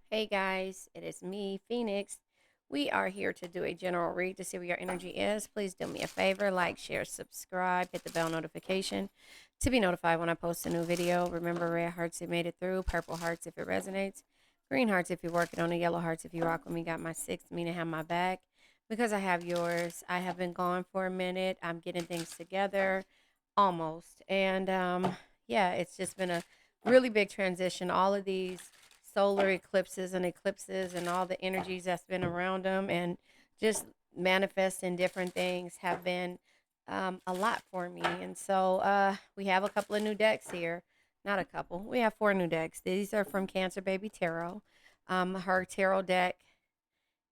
Hey guys, it is me, Phoenix. We are here to do a general read to see where your energy is. Please do me a favor, like, share, subscribe, hit the bell notification to be notified when I post a new video. Remember, red hearts if you made it through, purple hearts if it resonates, green hearts if you're working on it, yellow hearts if you rock with me. Got my six, meaning have my back because I have yours. I have been gone for a minute. I'm getting things together almost. Yeah, it's just been a really big transition. All of these solar eclipses and all the energies that's been around them and just manifesting different things have been a lot for me. And so we have a couple of new decks here. Not a couple. We have four new decks. These are from Cancer Baby Tarot. Her tarot deck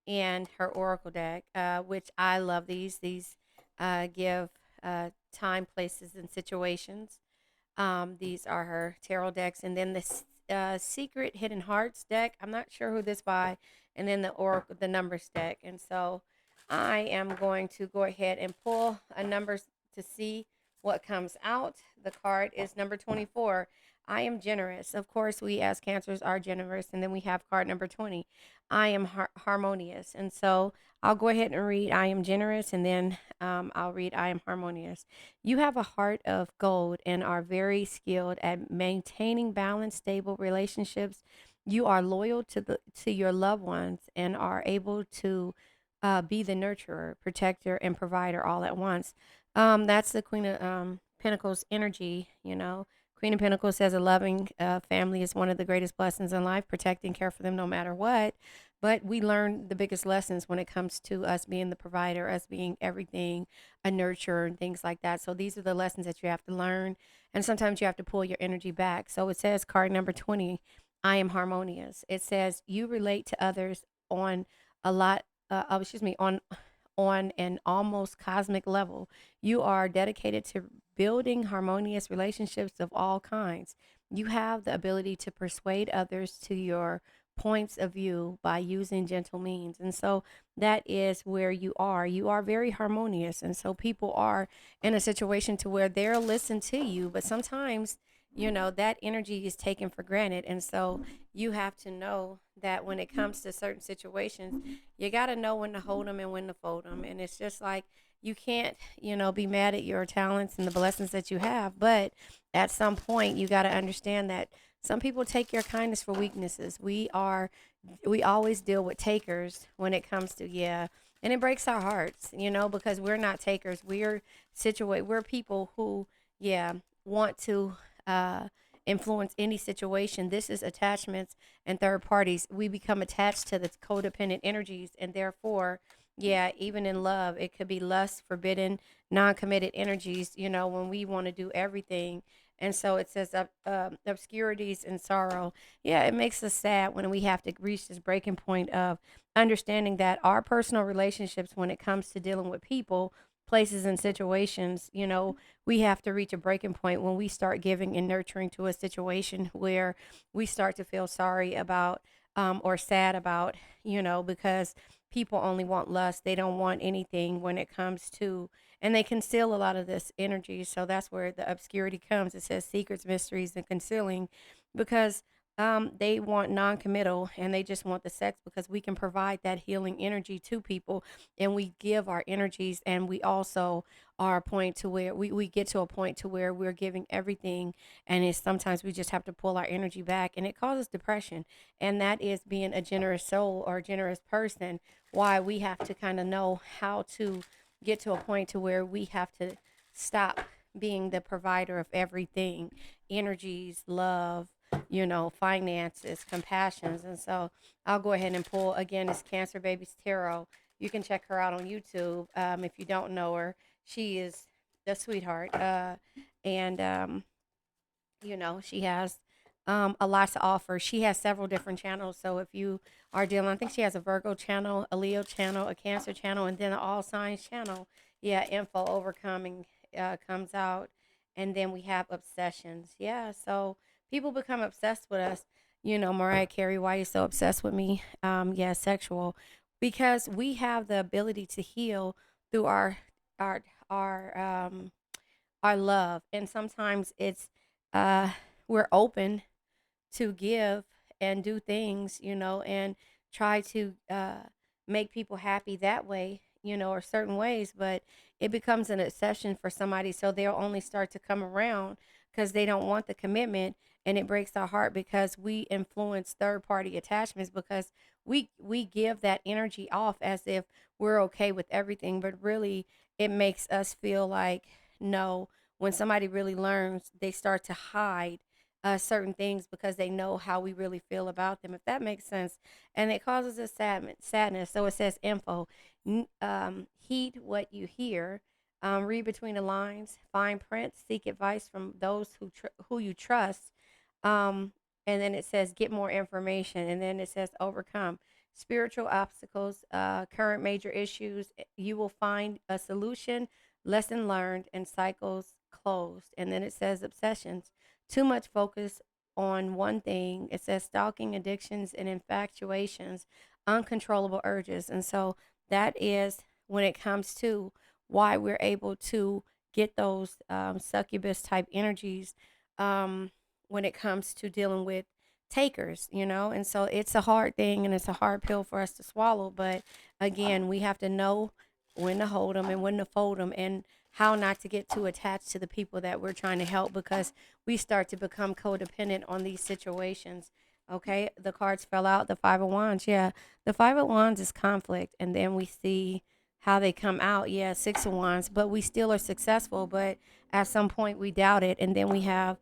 and her oracle deck, which I love these. These give time, places, and situations. These are her tarot decks, and then the Secret Hidden Hearts deck. I'm not sure who this by, and then the Oracle, the numbers deck. And so, I am going to go ahead and pull a numbers to see what comes out. The card is number 24. I am generous. Of course, we as Cancers are generous, and then we have card number 20. I am harmonious, and so I'll go ahead and read I am generous, and then I'll read I am harmonious. You have a heart of gold and are very skilled at maintaining balanced, stable relationships. You are loyal to your loved ones and are able to be the nurturer, protector, and provider all at once. That's the Queen of Pentacles energy. Queen of Pentacles says a loving family is one of the greatest blessings in life. Protect and care for them no matter what. But we learn the biggest lessons when it comes to us being the provider, us being everything, a nurturer, and things like that. So these are the lessons that you have to learn. And sometimes you have to pull your energy back. So it says, card number 20, I am harmonious. It says, you relate to others on a lot, on an almost cosmic level. You are dedicated to building harmonious relationships of all kinds. You have the ability to persuade others to your points of view by using gentle means. And so that is where you are. You are very harmonious. And so people are in a situation to where they'll listen to you, but sometimes that energy is taken for granted. And so you have to know that when it comes to certain situations, you got to know when to hold them and when to fold them. And it's just like you can't, be mad at your talents and the blessings that you have. But at some point, you got to understand that some people take your kindness for weaknesses. We always deal with takers when it comes to, yeah. And it breaks our hearts, because we're not takers. We're people who, yeah, want to uh, influence any situation. This is attachments and third parties. We become attached to the codependent energies, and therefore, yeah, even in love, it could be lust, forbidden, non-committed energies. When we want to do everything, and so it says obscurities and sorrow. Yeah, it makes us sad when we have to reach this breaking point of understanding that our personal relationships, when it comes to dealing with people, places, and situations, we have to reach a breaking point when we start giving and nurturing to a situation where we start to feel sorry about or sad about, because people only want lust. They don't want anything when it comes to, and they conceal a lot of this energy. So that's where the obscurity comes. It says secrets, mysteries, and concealing because they want non-committal and they just want the sex because we can provide that healing energy to people and we give our energies and we also are a point to where we get to a point to where we're giving everything and it's sometimes we just have to pull our energy back and it causes depression, and that is being a generous soul or a generous person. Why we have to kind of know how to get to a point to where we have to stop being the provider of everything, energies, love, finances, compassions. And so I'll go ahead and pull again. It's Cancer Baby's Tarot. You can check her out on YouTube. If you don't know her, she is the sweetheart. She has a lot to offer. She has several different channels. So if you are dealing, I think she has a Virgo channel, a Leo channel, a Cancer channel, and then an All Signs channel. Yeah, Info Overcoming comes out. And then we have Obsessions. Yeah, so people become obsessed with us. Mariah Carey, why are you so obsessed with me? Yeah, sexual. Because we have the ability to heal through our our our love. And sometimes it's uh we're open to give and do things, and try to make people happy that way, or certain ways, but it becomes an obsession for somebody. So they'll only start to come around because they don't want the commitment. And it breaks our heart because we influence third party attachments because we give that energy off as if we're okay with everything, but really it makes us feel like no. When somebody really learns, they start to hide certain things because they know how we really feel about them, if that makes sense. And it causes us sadness. So it says info. Heed what you hear. Read between the lines. Fine print. Seek advice from those who you trust. Um, and then it says get more information. And then it says overcome spiritual obstacles, current major issues. You will find a solution. Lesson learned and cycles closed. And then it says obsessions. Too much focus on one thing. It says stalking, addictions, and infatuations, uncontrollable urges. And so that is when it comes to why we're able to get those succubus type energies when it comes to dealing with takers, and so it's a hard thing and it's a hard pill for us to swallow. But again, we have to know when to hold them and when to fold them, and how not to get too attached to the people that we're trying to help because we start to become codependent on these situations. Okay, the cards fell out. The Five of Wands, yeah, the Five of Wands is conflict, and then we see how they come out. Yeah, Six of Wands, but we still are successful. But at some point, we doubt it, and then we have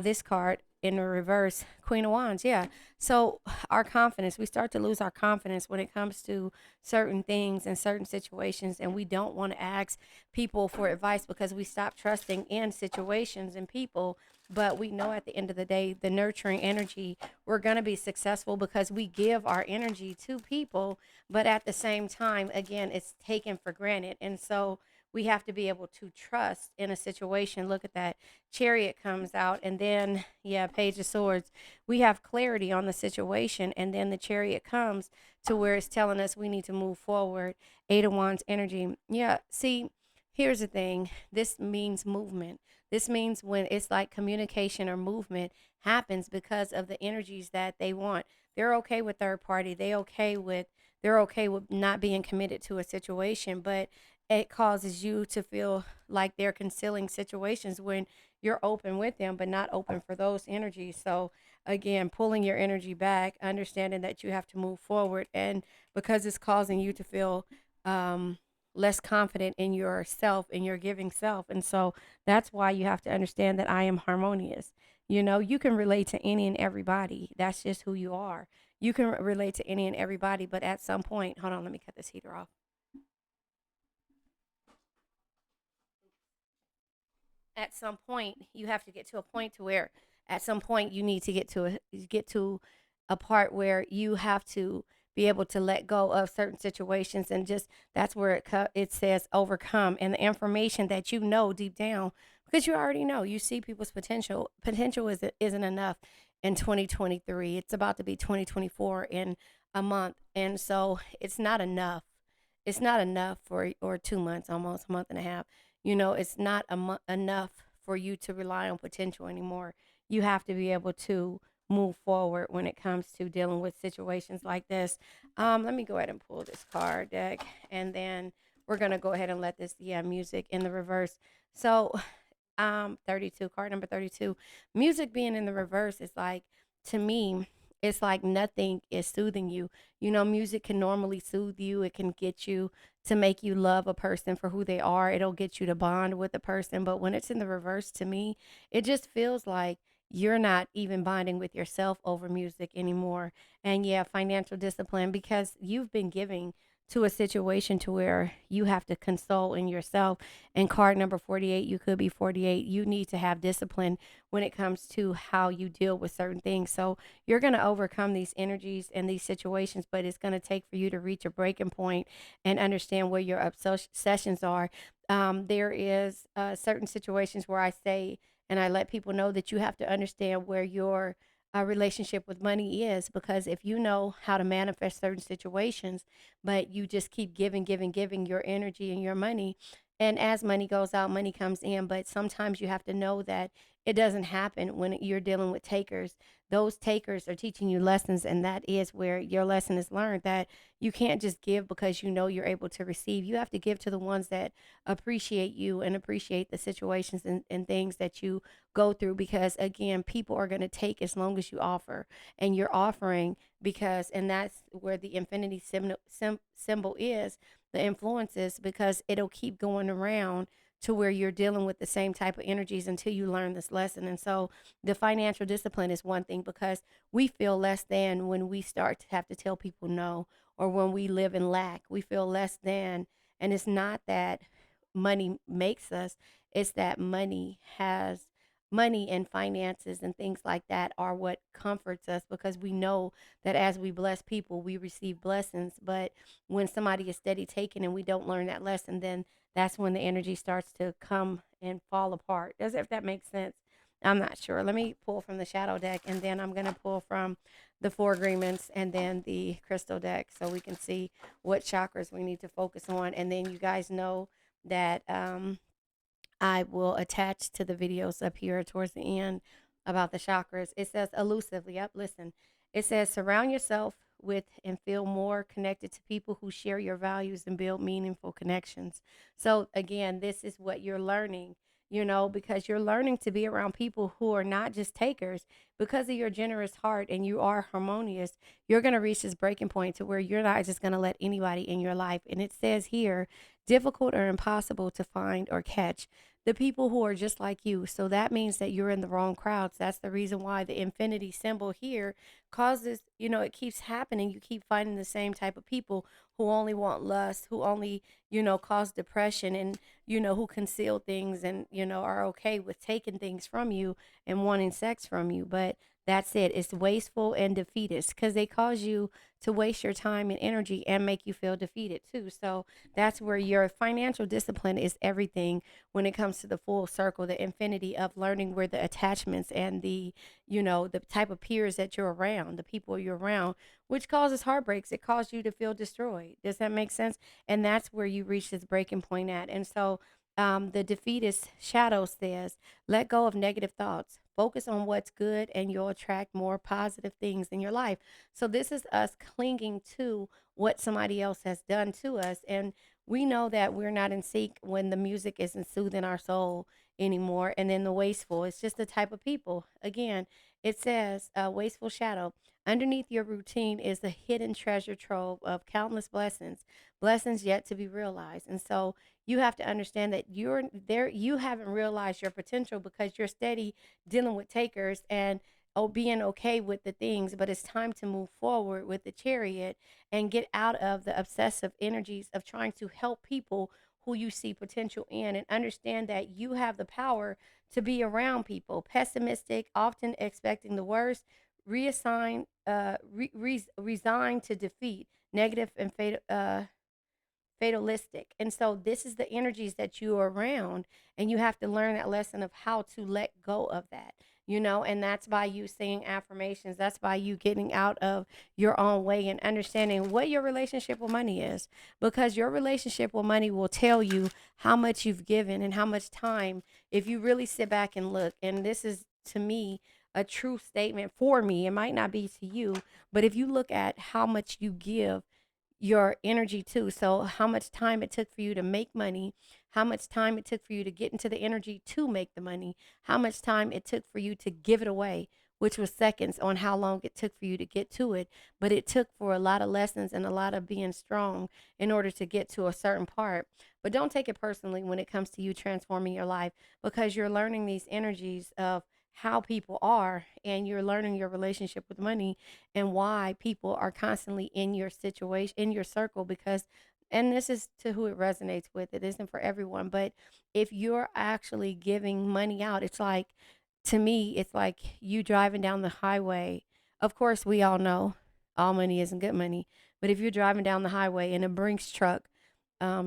this card in the reverse, Queen of Wands. Yeah, so our confidence, we start to lose our confidence when it comes to certain things and certain situations, and we don't want to ask people for advice because we stop trusting in situations and people. But we know at the end of the day, the nurturing energy, we're going to be successful because we give our energy to people. But at the same time, again, it's taken for granted. And so we have to be able to trust in a situation. Look at that. Chariot comes out, and then, yeah, Page of Swords. We have clarity on the situation, and then the Chariot comes to where it's telling us we need to move forward. Eight of Wands energy. Yeah, see, here's the thing. This means movement. This means when it's like communication or movement happens because of the energies that they want. They're okay with third party. They're okay with not being committed to a situation, but it causes you to feel like they're concealing situations when you're open with them, but not open for those energies. So again, pulling your energy back, understanding that you have to move forward, and because it's causing you to feel um, less confident in yourself, in your giving self. And so that's why you have to understand that I am harmonious. You can relate to any and everybody. That's just who you are. You can relate to any and everybody, but at some point, hold on, let me cut this heater off. At some point you have to get to a point to where at some point you need to get to a part where you have to be able to let go of certain situations, and just that's where it says overcome, and the information that you know deep down, because you already know, you see people's potential isn't enough in 2023. It's about to be 2024 in a month, and so it's not enough for, or 2 months, almost a month and a half. It's not enough for you to rely on potential anymore. You have to be able to move forward when it comes to dealing with situations like this. Let me go ahead and pull this card deck, and then we're gonna go ahead and let this, yeah, music in the reverse. So 32, card number 32. Music being in the reverse is like, to me, it's like nothing is soothing you. Music can normally soothe you. It can get you to make you love a person for who they are. It'll get you to bond with a person. But when it's in the reverse, to me, it just feels like you're not even bonding with yourself over music anymore. And yeah, financial discipline, because you've been giving to a situation to where you have to console in yourself. And card number 48, you could be 48. You need to have discipline when it comes to how you deal with certain things. So you're going to overcome these energies and these situations, but it's going to take for you to reach a breaking point and understand where your obsessions are. There is certain situations where I say, and I let people know that you have to understand where your relationship with money is, because if you know how to manifest certain situations, but you just keep giving your energy and your money, and as money goes out, money comes in. But sometimes you have to know that it doesn't happen when you're dealing with takers. Those takers are teaching you lessons, and that is where your lesson is learned, that you can't just give because you know you're able to receive. You have to give to the ones that appreciate you and appreciate the situations and things that you go through, because again, people are going to take as long as you offer, and you're offering because, and that's where the infinity symbol is, the influences, because it'll keep going around to where you're dealing with the same type of energies until you learn this lesson. And so the financial discipline is one thing, because we feel less than when we start to have to tell people no, or when we live in lack, we feel less than. And it's not that money makes us, it's that money and finances and things like that are what comforts us, because we know that as we bless people, we receive blessings. But when somebody is steady taking and we don't learn that lesson, then that's when the energy starts to come and fall apart. Does if that makes sense? I'm not sure. Let me pull from the shadow deck, and then I'm going to pull from the four agreements and then the crystal deck, so we can see what chakras we need to focus on. And then you guys know that I will attach to the videos up here towards the end about the chakras. It says elusively, up, listen. It says surround yourself with and feel more connected to people who share your values and build meaningful connections. So again, this is what you're learning, because you're learning to be around people who are not just takers. Because of your generous heart and you are harmonious, you're going to reach this breaking point to where you're not just going to let anybody in your life. And it says here, difficult or impossible to find or catch the people who are just like you. So that means that you're in the wrong crowds. That's the reason why the infinity symbol here causes, it keeps happening. You keep finding the same type of people who only want lust, who only, cause depression, and, who conceal things and, are okay with taking things from you and wanting sex from you. But that's it. It's wasteful and defeatist, because they cause you to waste your time and energy and make you feel defeated too. So that's where your financial discipline is everything when it comes to the full circle, the infinity of learning where the attachments and the type of peers that you're around, the people you're around, which causes heartbreaks. It causes you to feel destroyed. Does that make sense? And that's where you reach this breaking point at. And so the defeatist shadow says, let go of negative thoughts. Focus on what's good, and you'll attract more positive things in your life. So, this is us clinging to what somebody else has done to us. And we know that we're not in sync when the music isn't soothing our soul anymore. And then the wasteful, it's just the type of people. Again, it says, wasteful shadow. Underneath your routine is a hidden treasure trove of countless blessings, blessings yet to be realized. And so you have to understand that you're there, you haven't realized your potential because you're steady dealing with takers and being okay with the things. But it's time to move forward with the chariot and get out of the obsessive energies of trying to help people who you see potential in, and understand that you have the power to be around people pessimistic, often expecting the worst, resign to defeat, negative and fatalistic. And so this is the energies that you are around, and you have to learn that lesson of how to let go of that. And that's by you saying affirmations. That's by you getting out of your own way and understanding what your relationship with money is, because your relationship with money will tell you how much you've given and how much time. If you really sit back and look, and this is to me a true statement for me, it might not be to you, but if you look at how much you give your energy too. So, how much time it took for you to make money, how much time it took for you to get into the energy to make the money, how much time it took for you to give it away, which was seconds on how long it took for you to get to it. But it took for a lot of lessons and a lot of being strong in order to get to a certain part. But don't take it personally when it comes to you transforming your life, because you're learning these energies of how people are, and you're learning your relationship with money and why people are constantly in your situation, in your circle. Because, and this is to who it resonates with, it isn't for everyone, but if you're actually giving money out, it's like, to me, it's like you driving down the highway. Of course, we all know all money isn't good money, but if you're driving down the highway and a Brinks truck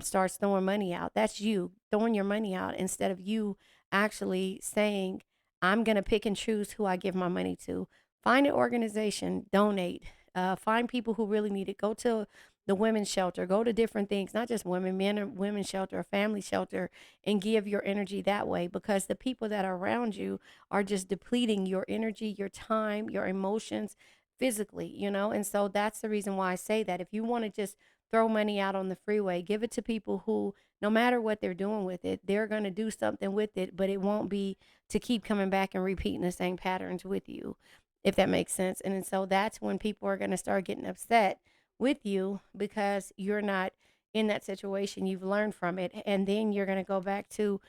starts throwing money out, that's you throwing your money out, instead of you actually saying, I'm going to pick and choose who I give my money to. Find an organization, donate, Find people who really need it. Go to the women's shelter. Go to different things, not just women, men or women's shelter, or family shelter, and give your energy that way, because the people that are around you are just depleting your energy, your time, your emotions physically, And so that's the reason why I say that. If you want to just throw money out on the freeway, give it to people who, no matter what they're doing with it, they're going to do something with it, but it won't be to keep coming back and repeating the same patterns with you, if that makes sense. And so that's when people are going to start getting upset with you because you're not in that situation. You've learned from it. And then you're going to go back to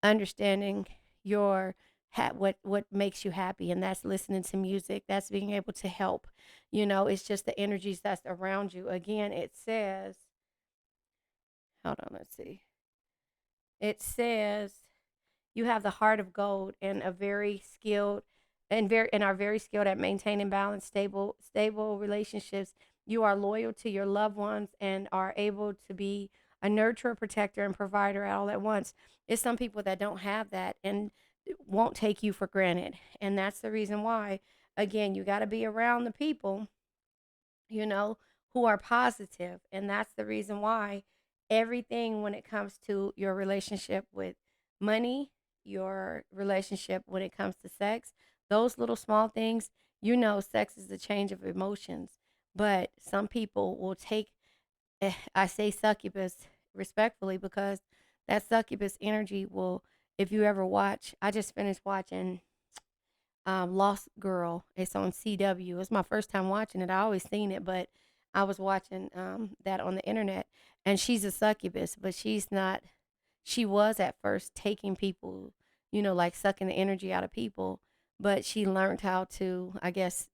understanding your what makes you happy, and that's listening to music, that's being able to help. It's just the energies that's around you. Again, it says, hold on, let's see. It says you have the heart of gold and a very skilled and are very skilled at maintaining balanced, stable relationships. You are loyal to your loved ones and are able to be a nurturer, protector, and provider all at once. It's some people that don't have that and won't take you for granted. And that's the reason why, again, you got to be around the people, you know, who are positive. And that's the reason why everything when it comes to your relationship with money, your relationship when it comes to sex, those little small things, sex is the change of emotions. But some people will take, I say succubus respectfully, because that succubus energy will, if you ever watch, I just finished watching Lost Girl. It's on CW. It's my first time watching it. I always seen it, but I was watching that on the internet, and she's a succubus, but she's not. She was at first taking people, like sucking the energy out of people, but she learned how to, I guess,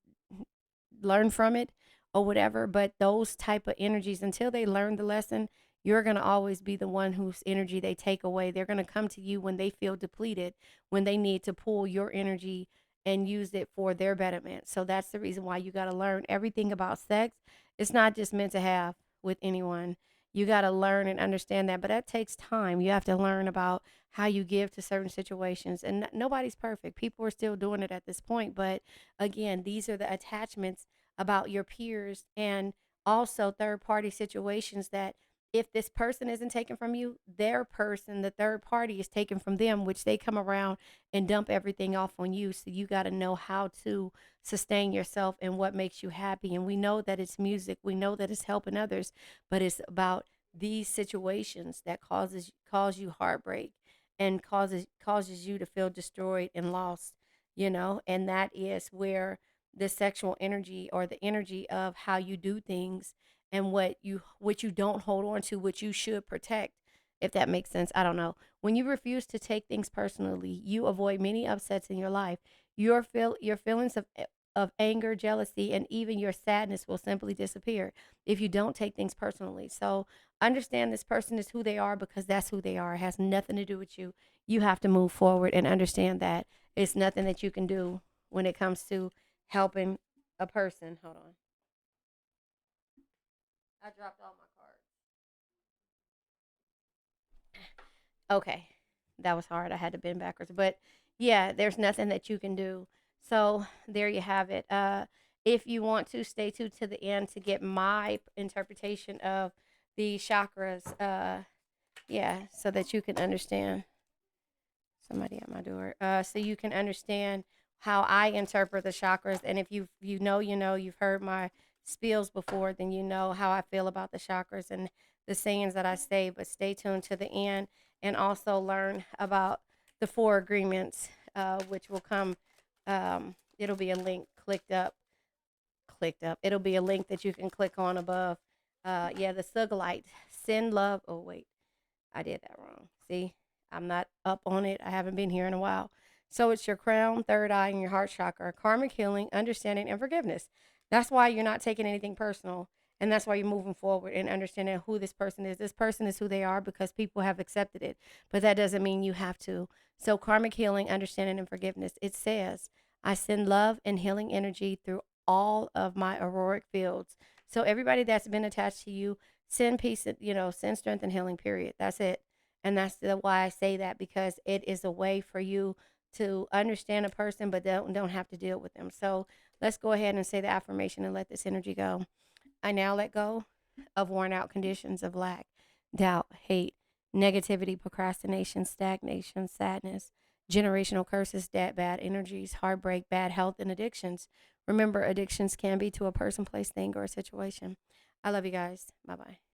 learn from it or whatever. But those type of energies, until they learn the lesson, you're going to always be the one whose energy they take away. They're going to come to you when they feel depleted, when they need to pull your energy and use it for their betterment. So that's the reason why you got to learn everything about sex. It's not just meant to have with anyone. You got to learn and understand that, but that takes time. You have to learn about how you give to certain situations, and nobody's perfect. People are still doing it at this point, but again, these are the attachments about your peers and also third party situations that if this person isn't taken from you, their person, the third party, is taken from them, which they come around and dump everything off on you. So you got to know how to sustain yourself and what makes you happy. And we know that it's music, we know that it's helping others, but it's about these situations that cause you heartbreak and causes you to feel destroyed and lost, and that is where the sexual energy, or the energy of how you do things, and what you don't hold on to, what you should protect, if that makes sense. I don't know. When you refuse to take things personally, you avoid many upsets in your life. Your feelings of anger, jealousy, and even your sadness will simply disappear if you don't take things personally. So understand this person is who they are because that's who they are. It has nothing to do with you. You have to move forward and understand that it's nothing that you can do when it comes to helping a person. Hold on. I dropped all my cards. Okay. That was hard. I had to bend backwards. But yeah, there's nothing that you can do. So there you have it. If you want to stay tuned to the end to get my interpretation of the chakras, yeah, so that you can understand. Somebody at my door. So you can understand how I interpret the chakras, and if you've heard my spiels before, then you know how I feel about the chakras and the sayings that I say. But stay tuned to the end, and also learn about the four agreements, which will come. It'll be a link clicked up. It'll be a link that you can click on above. Yeah, the Sugalite. Send love. Oh wait, I did that wrong. See, I'm not up on it. I haven't been here in a while. So it's your crown, third eye, and your heart chakra. Karmic healing, understanding, and forgiveness. That's why you're not taking anything personal. And that's why you're moving forward and understanding who this person is. This person is who they are because people have accepted it. But that doesn't mean you have to. So, karmic healing, understanding, and forgiveness. It says, I send love and healing energy through all of my auroric fields. So, everybody that's been attached to you, send peace, send strength and healing, period. That's it. And that's why I say that, because it is a way for you to understand a person, but don't have to deal with them. So Let's go ahead and say the affirmation and let this energy go. I now let go of worn out conditions of lack, doubt, hate, negativity, procrastination, stagnation, sadness, generational curses, debt, bad energies, heartbreak, bad health, and addictions. Remember, addictions can be to a person, place, thing, or a situation. I love you guys. Bye bye.